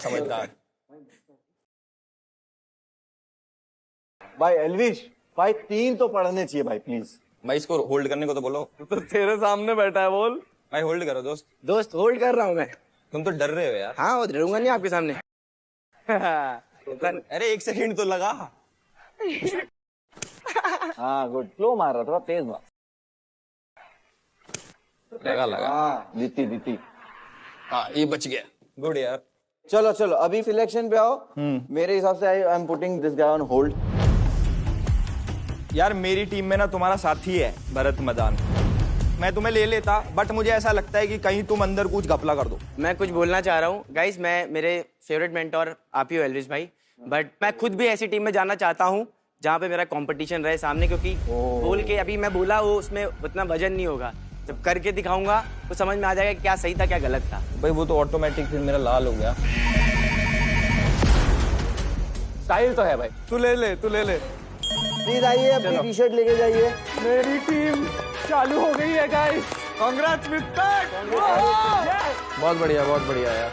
समझदार। भाई एल्विश भाई, 3 तो पढ़ने चाहिए भाई, प्लीज। भाई इसको होल्ड करने को तो बोलो। तो तेरे सामने बैठा है, बोल। भाई होल्ड करो दोस्त। दोस्त होल्ड कर रहा हूँ मैं। तुम तो डर रहे हो यार। हाँ, डरूंगा नहीं आपके सामने। अरे 1 सेकंड तो लगा। हाँ गुड, स्लो मार रहा, थोड़ा तेज मार। लगा। हाँ, जीती। हाँ, ये बच गया। गुड यार। चलो अभी सिलेक्शन पे आओ। मेरे हिसाब से I am putting this guy on hold. यार मेरी टीम में ना तुम्हारा साथी है भरत मैदान। मैं तुम्हें ले लेता, बट मुझे ऐसा लगता है कि कहीं तुम अंदर कुछ घपला कर दो। मैं कुछ बोलना चाह रहा हूँ गाइस, मेरे फेवरेट मेंटोर आप ही हो एल्विश भाई, बट मैं खुद भी ऐसी टीम में जाना चाहता हूँ जहाँ पे मेरा कंपटीशन रहे सामने, क्योंकि बोल के अभी मैं बोला वो उसमें उतना वजन नहीं होगा। जब करके दिखाऊंगा तो समझ में आ जाएगा क्या सही था क्या गलत था। भाई वो तो ऑटोमेटिक फिर मेरा लाल हो गया। स्टाइल तो है भाई। तू ले ले। प्लीज आइए, अपनी टी-शर्ट लेके जाइए। मेरी टीम चालू हो गई है गाइस। कांग्रेट्स मित्तक। बहुत बढ़िया यार।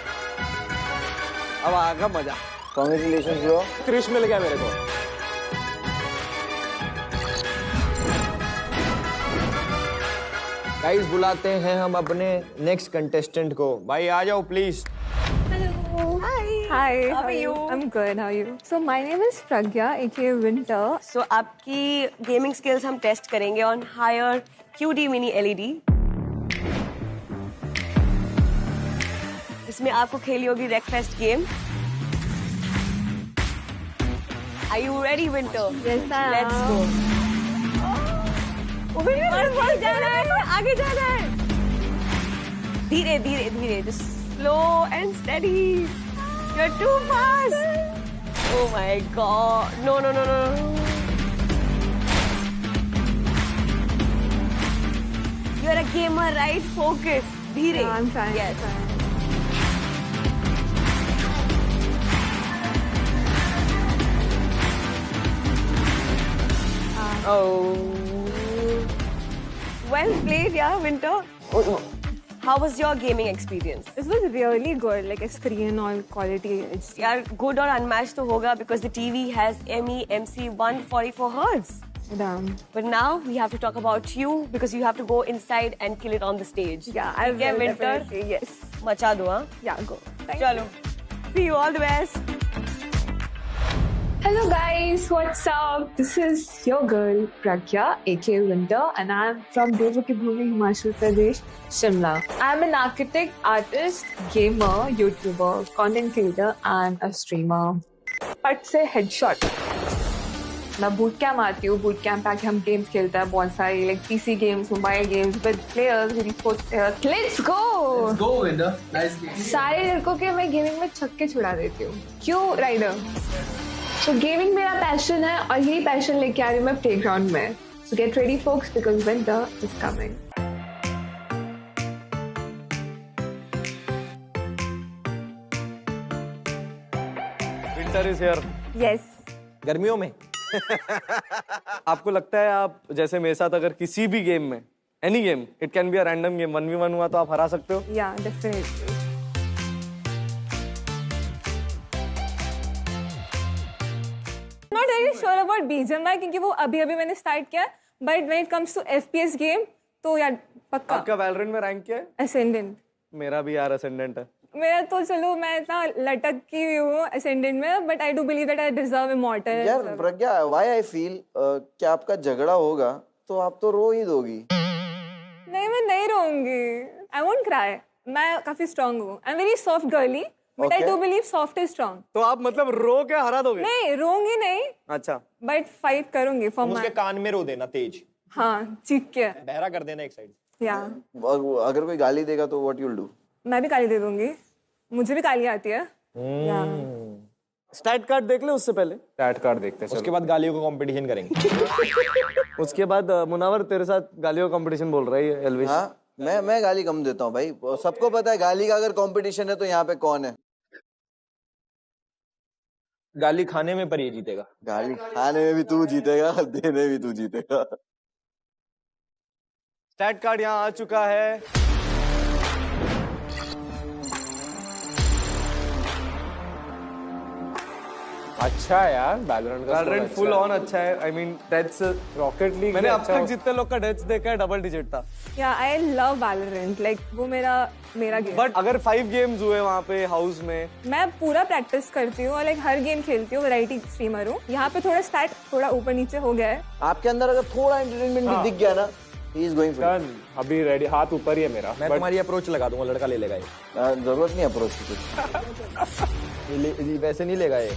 अब आगा मजा। Congratulations bro. क्रिश मिल गया मेरे को। गाइस बुलाते हैं हम अपने नेक्स्ट कंटेस्टेंट को। भाई आ जाओ please. Hi, how are you? I'm good. How are you? So my name is Pragya, aka Winter. So आपकी गेमिंग स्किल्स हम टेस्ट करेंगे on Haier QD mini LED। इसमें आपको खेली होगी Wreckfest game. Are you ready, Winter? Yes, sir. Let's go. आगे जाना है। धीरे धीरे धीरे, just slow and steady. You're too fast. Oh my God! No. You're a gamer, right? Focus. धीरे. Yeah, I'm trying. Yes. Well played, yeah, Winter. How was your gaming experience? This was really good. Like it's screen all quality. यार good और unmatched तो होगा because the TV has MEMC 144 Hz. Damn. But now we have to talk about you because you have to go inside and kill it on the stage. Yeah, I will Winter. definitely. Yes. मचा दो हाँ. Yeah, go. Thank चलो. See you, all the best. Hello guys, what's up? This is your girl Pragya, aka Winter, and I'm from Devaki Bhumi, Himachal Pradesh, Shimla. I'm an architect, artist, gamer, YouTuber, content creator, and a streamer. But से headshot. मैं बूट कैम्प आती हूँ. बूट कैम्प आके हम गेम्स खेलते हैं बहुत सारी, like PC games, mobile games with players, with sports players. Let's go! Let's go, Winter. Nice game. सारे लड़कों के मैं गेमिंग में छक्के छुड़ा देती हूँ. क्यों राइडर? तो गेमिंग मेरा पैशन है और यही पैशन लेके आ रही हूँ मैं प्लेग्राउंड में. So get ready folks because winter is coming. Winter is here. Yes. गर्मियों में आपको लगता है आप जैसे मेरे साथ अगर किसी भी गेम में, any game, it can be a random game, 1v1 हुआ तो आप हरा सकते हो? Yeah, definitely. Not really sure about BGMI क्योंकि वो अभी मैंने स्टार्ट किया. But when it comes to FPS game, तो यार पक्का. आपका Valorant में रैंक क्या है? Ascendant. मेरा भी यार Ascendant है. मेरा तो चलो मैं इतना लटक की हूँ Ascendant में, but I do believe that I deserve Immortal. यार प्रज्ञा, why I feel कि आपका झगड़ा होगा तो आप तो रो ही दोगी. नहीं, मैं नहीं रोऊंगी. I won't cry. मैं काफी strong हूँ. I'm very soft girly, but I do believe soft is strong. तो आप मतलब रो के हरा दोगे? नहीं, रोऊंगी नहीं. अच्छा. But fight करूंगी for my. उसके कान में रो देना तेज. हाँ, चीख के. बहरा कर देना एक साइड. Yeah. अगर कोई गाली देगा तो what you'll do? मैं भी गाली दे दूंगी. मुझे भी गाली आती है. स्टैट कार्ड देख ले उससे पहले. स्टैट कार्ड देखते हैं. उसके बाद गालियों का कंपटीशन करेंगे. उसके बाद मुनावर तेरे साथ गालियों का कंपटीशन बोल रही है एल्विश. हाँ, मैं गाली कम देता हूँ भाई. सबको पता है गाली का अगर कंपटीशन है तो यहाँ पे कौन है. गाली खाने में पर ये जीतेगा. गाली खाने में भी तू जीतेगा, देने में भी तू जीतेगा. स्टैट कार्ड यहाँ आ चुका है. अच्छा यार, Valorant फुल ऑन अच्छा है. I mean deaths, rocket league मैंने अब तक जितने लोग का डेथ्स देखा है डबल डिजिट था. Yeah, I love Valorant. Like वो मेरा गेम. बट अगर 5 गेम्स हुए वहाँ पे हाउस में, मैं पूरा प्रैक्टिस करती हूँ और लाइक हर गेम खेलती हूँ. वैरायटी स्ट्रीमर हूँ. यहाँ पे थोड़ा स्टैट थोड़ा ऊपर नीचे हो गया है. आपके अंदर अगर थोड़ा एंटरटेनमेंट भी दिख गया ना, he is going for it. अभी रेडी, हाथ ऊपर ही है मेरा. मैं तुम्हारी अप्रोच लगा दूंगा, लड़का ले लेगा ये. जरूरत नहीं अप्रोच की. वैसे नहीं लेगा ये.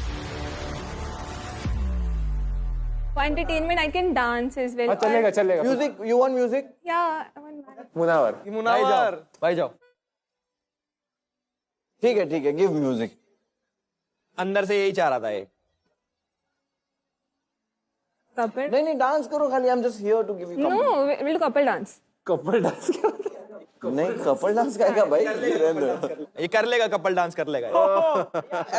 For entertainment, I can dance as well. चलेगा. Music, you want music? Yeah, I want. Munawar भाई जाओ. ठीक है, give music. अंदर से यही चाह रहा था ये. Couple? नहीं, डांस करो खाली. I'm just here to give you company. No, we'll do couple dance. Couple dance नहीं, कपल डांस का भाई. ये कर लेगा, कपल डांस कर लेगा.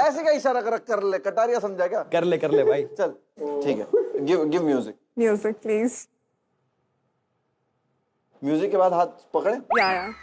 ऐसे का इशारा कर ले. कटारिया समझा क्या? कर ले भाई. चल ठीक है. Give music. Music, please. Music के बाद हाथ पकड़े. Yeah.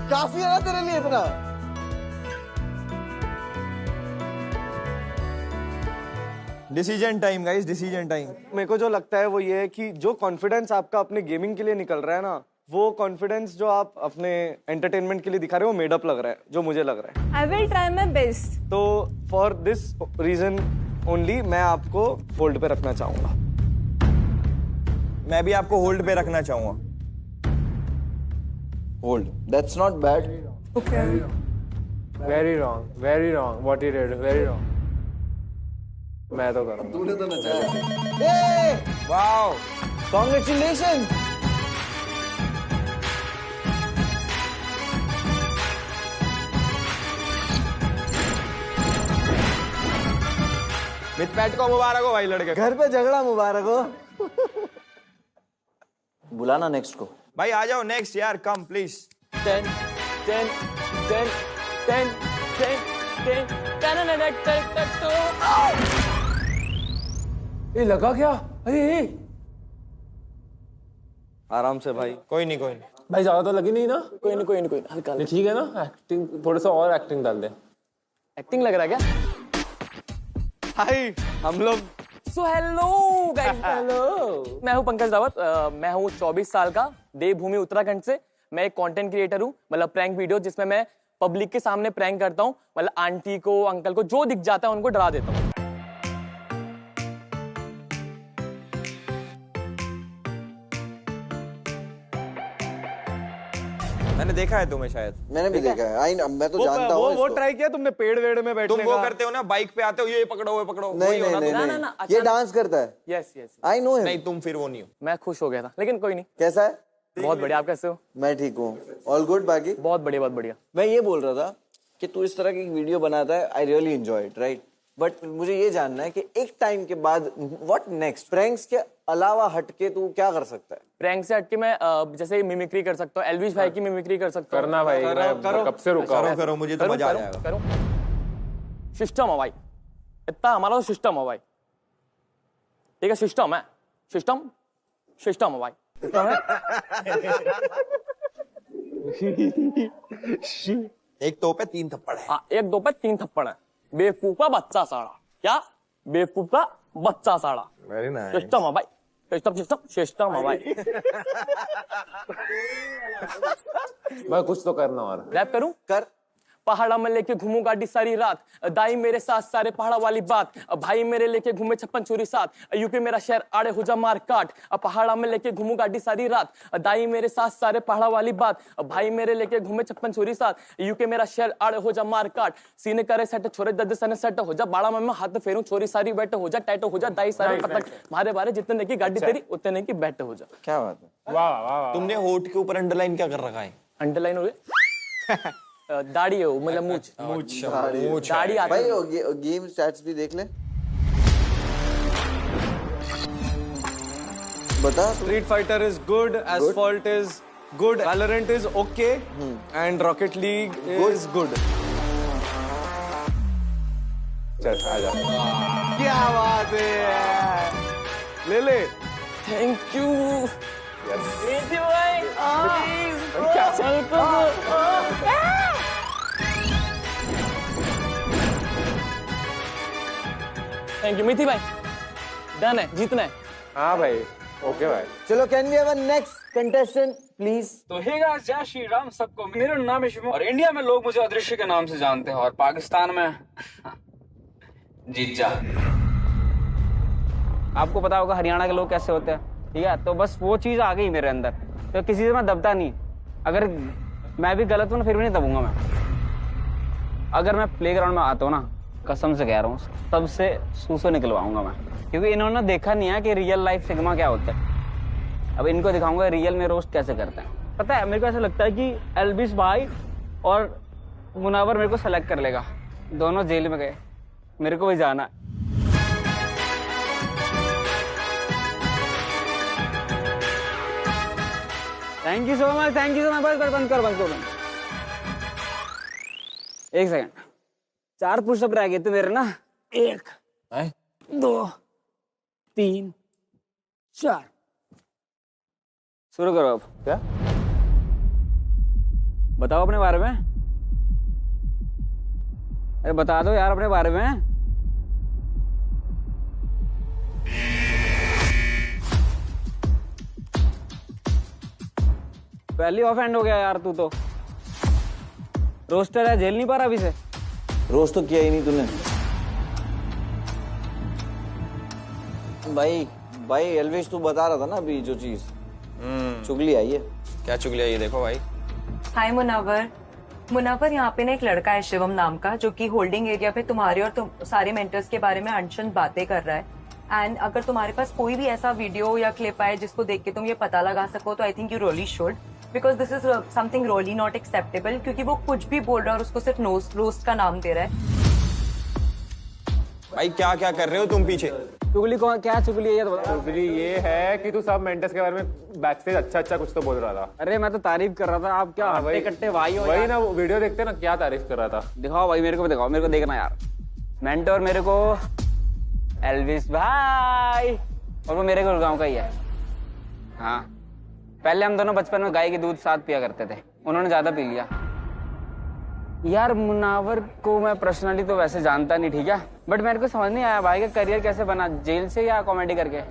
काफी है ना तेरे लिए इतना. Decision time guys, decision time. मेरे को जो लगता है वो ये है कि जो कॉन्फिडेंस आपका अपने गेमिंग के लिए निकल रहा है ना, वो कॉन्फिडेंस जो आप अपने एंटरटेनमेंट के लिए दिखा रहे हो, मेड अप लग रहा है, जो मुझे लग रहा है. I will try my best. तो फॉर दिस रीजन ओनली मैं आपको होल्ड पे रखना चाहूंगा. मैं भी आपको होल्ड पे रखना चाहूंगा. Hold. That's not bad. Okay. Very wrong. What he did, very wrong. मैं तो करूँगा. तूने तो नचाया. Hey! Wow! Congratulations! मितपैट को मुबारक हो भाई लड़के। घर पे झगड़ा मुबारक हो। बुलाना नेक्स्ट को। भाई आ जाओ नेक्स्ट यार, कम प्लीज। 10 10 10 10 10 ये लगा क्या? अरे आराम से भाई। कोई नहीं कोई नहीं भाई, ज्यादा तो लगी नहीं ना? कोई नहीं कोई नहीं कोई नहीं, हल्का नहीं, ठीक है ना? एक्टिंग थोड़ा सा और एक्टिंग डाल दे। एक्टिंग लग रहा है क्या? हाय हम लोग। सो हेलो गाइस, हेलो, मैं हूं पंकज रावत। मैं हूं 24 साल का, देवभूमि उत्तराखंड से। मैं एक कंटेंट क्रिएटर हूं, मतलब प्रैंक वीडियो जिसमें मैं पब्लिक के सामने प्रैंक करता हूं। मतलब आंटी को, अंकल को, जो दिख जाता है उनको डरा देता हूं। मैंने देखा है तुम्हें शायद। मैंने भी देखा है। मैं तो जानता हूँ। वो ट्राई किया तुमने पेड़ वेड़ में बैठने तुम वो का? करते हो ना, बाइक पे आते हो, ये पकड़ो वो पकड़ो। नहीं नहीं नहीं, ना, ये डांस करता है। Yes yes. I know. नहीं तुम फिर वो नहीं हो। मैं खुश हो गया था, लेकिन कोई नहीं। कैसा है? बहुत बढ़िया। आप कैसे हो? मैं ठीक हूँ, ऑल गुड। बाकी बहुत बढ़िया बहुत बढ़िया। मैं ये बोल रहा था कि तू इस तरह की वीडियो बनाता है, I really enjoy it, right? But मुझे ये जानना है कि एक टाइम के बाद व्हाट नेक्स्ट? प्रैंक्स के अलावा हटके तू क्या कर सकता है? प्रैंक से हटके मैं जैसे मिमिक्री कर सकता हूँ, एल्विश भाई की मिमिक्री कर सकता हूँ। करना भाई, मैं कब से रुका हूँ। करो, मुझे तो मजा आ जाएगा। करो। सिस्टम है भाई, इतना हमारा तो सिस्टम है भाई। ठीक है, सिस्टम है, सिस्टम सिस्टम है भाई। एक तो पे 3 थप्पड़ है। हाँ, एक दो पे 3 थप्पड़ है। बेवकूफ का बच्चा साड़ा। क्या? बेवकूफ का बच्चा साड़ा। Very nice. सिस्टम है भाई, सिस्टम सिस्टम सिस्टम है भाई। मैं कुछ तो करना और। रैप करूं? कर। पहाड़ा में लेके घूमू गाड़ी सारी रात, दाई मेरे साथ सारे पहाड़ा वाली बात, भाई मेरे लेके घूमे 56 चोरी साथ, यूपी मेरा शहर आड़े हो जा मार काट। पहाड़ा में लेके घूमू गाड़ी सारी रात, दाई मेरे साथ सारे पहाड़ा वाली बात, भाई मेरे लेके घूमे 56 चोरी साथ, यूपी मेरा शहर आड़े हो जा मार काट। सीने करे सेट छोरे दर्द सने सेट हो जा, बाड़ा में हाथ फेरूं छोरी सारी बैठ हो जा, टाइट हो जा दाई सारे पटक मारे बारे, जितने की गाड़ी तेरी उतने की बैठ हो जा। क्या बात है? वाह वाह। तुमने होठ के ऊपर अंडरलाइन क्या कर रखा है? अंडरलाइन हो गई दाढ़ी है वो, मतलब मूछ दाढ़ी आती है। भाई गेम स्टैट्स भी देख ले। बता। Street fighter is good, asphalt is good, Valorant is okay, and rocket league is good. चल आ जा। क्या बात है, ले ले। थैंक यू भाई। थैंक यू मिथी भाई। डन है, जीतना है। हाँ भाई, ओके भाई। चलो, can we have a next contestant please? तो हे गाइस, जय श्री राम सबको। मेरा नाम है शिवम और इंडिया में लोग मुझे अदृश्य के नाम से जानते हैं, और पाकिस्तान में जीजा। आपको पता होगा हरियाणा के लोग कैसे होते हैं, ठीक है? तो बस वो चीज आ गई मेरे अंदर, तो किसी से मैं दबता नहीं। अगर मैं भी गलत हूं ना, फिर भी नहीं दबूंगा मैं। अगर मैं प्लेग्राउंड में आता हूँ ना, कसम से कह रहा हूँ, सबसे सूसो निकलवाऊंगा मैं, क्योंकि इन्होंने देखा नहीं है कि रियल लाइफ सिग्मा क्या होता है। अब इनको दिखाऊंगा रियल में रोस्ट कैसे करते हैं। पता है, मेरे को ऐसा लगता है कि एल्विश भाई और मुनावर मेरे को सेलेक्ट कर लेगा। दोनों जेल में गए, मेरे को भी जाना है। Thank you so much, thank you so much. बंद कर। एक सेकंड, 4 पुशअप रह गए थे मेरे ना। 1 2 3 4। शुरू करो अब। क्या बताओ अपने बारे में। अरे बता दो यार अपने बारे में। पहली ऑफेंड हो गया यार तू तो। रोस्टर है, झेल नहीं पा रहा अभी से। रोस्ट तो किया ही नहीं तूने। भाई एल्विश तू बता रहा था ना अभी जो चीज, चुगली आई है। क्या चुगली आई? देखो भाई। हाय मुनावर, यहाँ पे ना एक लड़का है शिवम नाम का, जो कि होल्डिंग एरिया पे तुम्हारे और तुम सारे मेंटर्स के बारे में अनशन बातें कर रहा है। एंड अगर तुम्हारे पास कोई भी ऐसा वीडियो या क्लिप आए जिसको देख के तुम ये पता लगा सको, तो I think you really should, because this is something really not acceptable. क्योंकि वो कुछ भी बोल रहा है और उसको सिर्फ रोस्ट का नाम दे रहा है। भाई क्या क्या कर रहे हो तुम पीछे? चुगली कौन, क्या चुगली है ये तो बता। चुगली ये है कि तू सब मेंटर्स के बारे में बैक स्टेज अच्छा कुछ तो बोल रहा था। अरे मैं तो तारीफ कर रहा था, आप क्या हट्टे कट्टे भाई हो वही ना, वीडियो देखते ना, क्या तारीफ कर रहा था। दिखाओ भाई, मेरे को भी दिखाओ, मेरे को देखना यार। मेंटर मेरे को एल्विस भाई, और वो मेरे गुड़गांव का ही है। हाँ, पहले हम दोनों बचपन में गाय के दूध साथ पिया करते थे, उन्होंने ज्यादा पी लिया। यार मुनावर को मैं पर्सनली तो वैसे जानता नहीं, ठीक है, बट मेरे को समझ नहीं आया भाई का करियर कैसे बना, जेल से या कॉमेडी करके।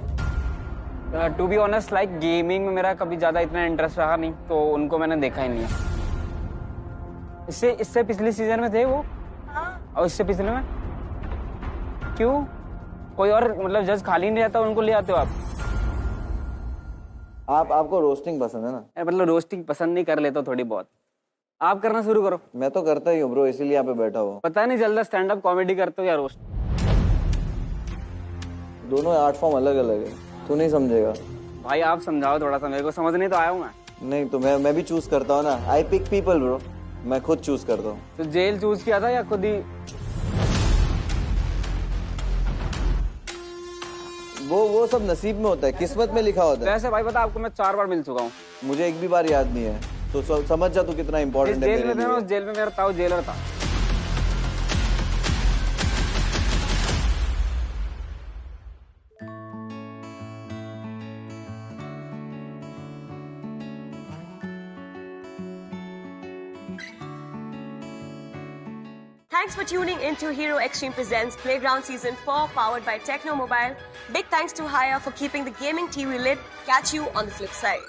To be honest, like gaming में मेरा कभी ज्यादा इतना इंटरेस्ट रहा नहीं, तो उनको मैंने देखा ही नहीं है। इससे पिछली सीजन में थे वो, और इससे पिछले में क्यों? कोई और मतलब जज खाली नहीं रहता, उनको ले आते हो आप? आपको रोस्टिंग पसंद है ना? मतलब रोस्टिंग पसंद नहीं, कर लेता थोड़ी बहुत। आप करना शुरू करो। मैं तो करता ही हूँ ब्रो, इसीलिए यहाँ पे बैठा हुआ। पता नहीं चलता स्टैंड अप कॉमेडी करते हो या रोस्ट। दोनों आर्ट फॉर्म अलग अलग है, तू नहीं समझेगा। भाई आप समझाओ थोड़ा सा, मेरे को समझ नहीं तो आया हूँ मैं। नहीं तो मैं भी चूज करता हूँ ना, आई पिक पीपल ब्रो, मैं खुद चूज करता हूँ। तो जेल चूज किया था या खुद ही? वो सब नसीब में होता है, किस्मत में लिखा होता है। वैसे भाई बता, आपको मैं 4 बार मिल चुका हूँ। मुझे एक भी बार याद नहीं है, तो समझ जा तू कितना इंपॉर्टेंट है मेरे लिए। उस जेल में मेरा ताऊ जेलर था। Thanks for tuning in to Hero Extreme Presents Playground Season 4, powered by Techno Mobile. Big thanks to Haya for keeping the gaming TV lit. Catch you on the flip side.